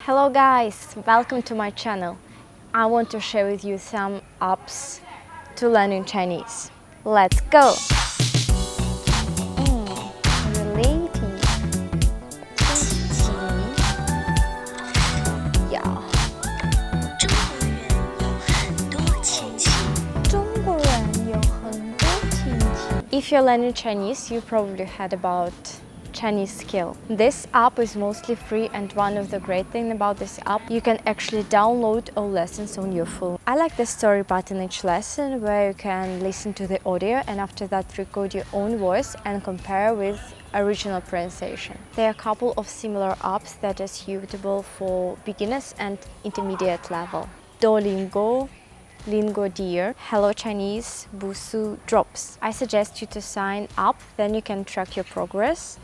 Hello guys, welcome to my channel. I want to share with you some apps to learning Chinese. Let's go! Relating. Yeah. 中国人有很多亲戚. If you're learning Chinese, you probably heard about Chinese skill. This app is mostly free, and one of the great things about this app, you can actually download all lessons on your phone. I like the story part in each lesson where you can listen to the audio and after that record your own voice and compare with original pronunciation. There are a couple of similar apps that are suitable for beginners and intermediate level. Duolingo, Lingo Dear, Hello Chinese, Busu, Drops. I suggest you to sign up, then you can track your progress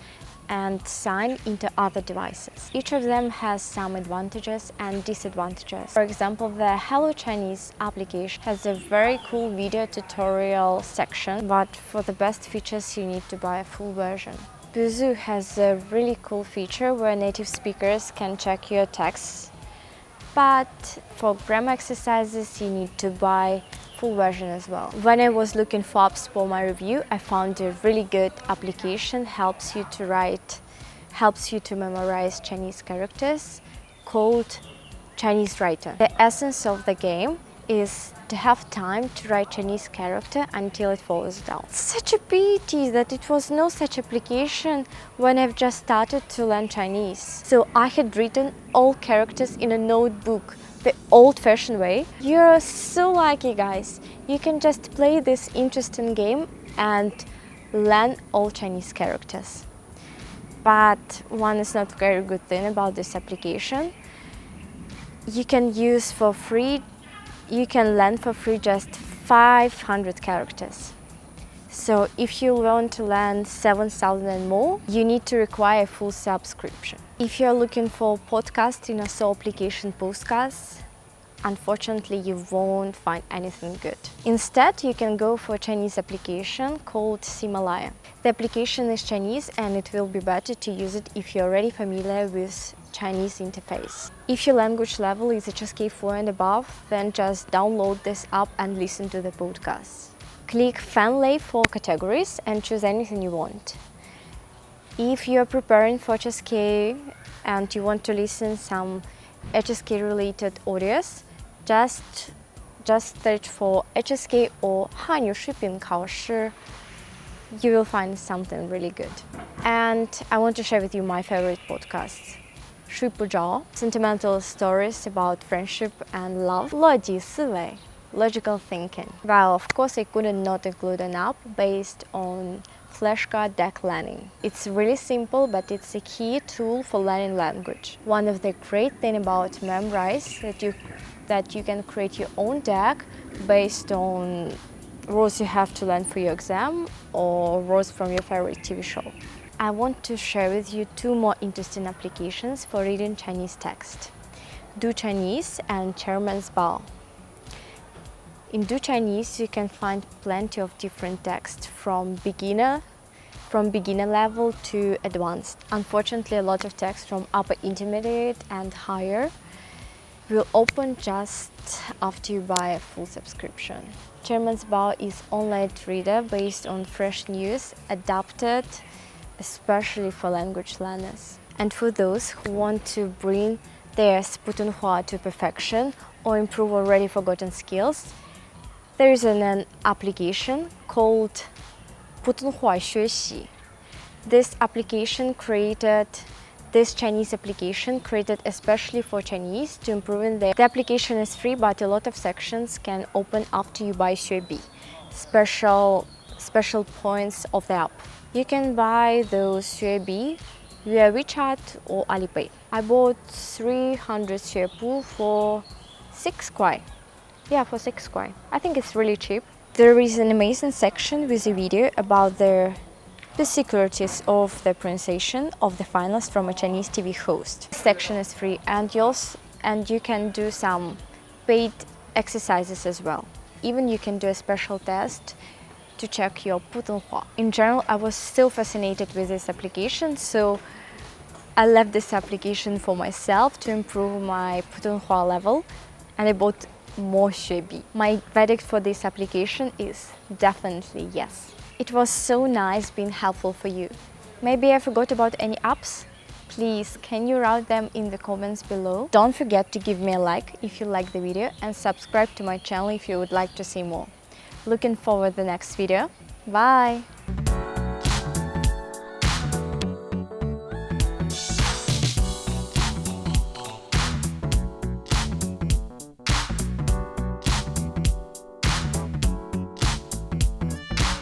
and sign into other devices. Each of them has some advantages and disadvantages. For example, the Hello Chinese application has a very cool video tutorial section, but for the best features you need to buy a full version. Busu has a really cool feature where native speakers can check your texts, but for grammar exercises you need to buy full version as well. When I was looking for apps for my review, I found a really good application, helps you to memorize Chinese characters, called Chinese Writer. The essence of the game is to have time to write Chinese character until it falls down. Such a pity that it was no such application when I've just started to learn Chinese. So I had written all characters in a notebook, the old-fashioned way. You're so lucky, guys. You can just play this interesting game and learn all Chinese characters. But one is not very good thing about this application. You can learn for free just 500 characters. So if you want to learn 7,000 and more, you need to require a full subscription. If you're looking for podcasts in a sole application podcasts, unfortunately you won't find anything good. Instead, you can go for a Chinese application called Ximalaya. The application is Chinese and it will be better to use it if you're already familiar with Chinese interface. If your language level is HSK 4 and above, then just download this app and listen to the podcasts. Click Family for categories and choose anything you want. If you're preparing for HSK and you want to listen some HSK related audios, just search for HSK or 汉语视频考试. You will find something really good. And I want to share with you my favorite podcasts. 睡不着, sentimental stories about friendship and love. 逻辑思维, logical thinking. Well, of course, I couldn't not include an app based on flashcard deck learning. It's really simple, but it's a key tool for learning language. One of the great things about Memrise that you can create your own deck based on rules you have to learn for your exam or rules from your favorite TV show. I want to share with you two more interesting applications for reading Chinese text. Do Chinese and Chairman's Bow. In Do Chinese, you can find plenty of different texts from beginner level to advanced. Unfortunately, a lot of text from upper intermediate and higher will open just after you buy a full subscription. Chairman's Bow is online reader based on fresh news, adapted especially for language learners. And for those who want to bring their Putonghua to perfection or improve already forgotten skills, there is an application called Putonghua 学习. This Chinese application created especially for Chinese to improve in there. The application is free, but a lot of sections can open after you buy 学笔, special points of the app. You can buy those 学笔 via WeChat or Alipay. I bought 300 学簿 for 6 kwai. Yeah, for 6 kwai. I think it's really cheap. There is an amazing section with a video about the securities of the pronunciation of the finals from a Chinese TV host. This section is free and you can do some paid exercises as well. Even you can do a special test to check your Putonghua. In general, I was still fascinated with this application, so I left this application for myself to improve my Putonghua level, and I bought more Xuebi. My verdict for this application is definitely yes. It was so nice being helpful for you. Maybe I forgot about any apps? Please, can you write them in the comments below? Don't forget to give me a like if you like the video and subscribe to my channel if you would like to see more. Looking forward to the next video. Bye!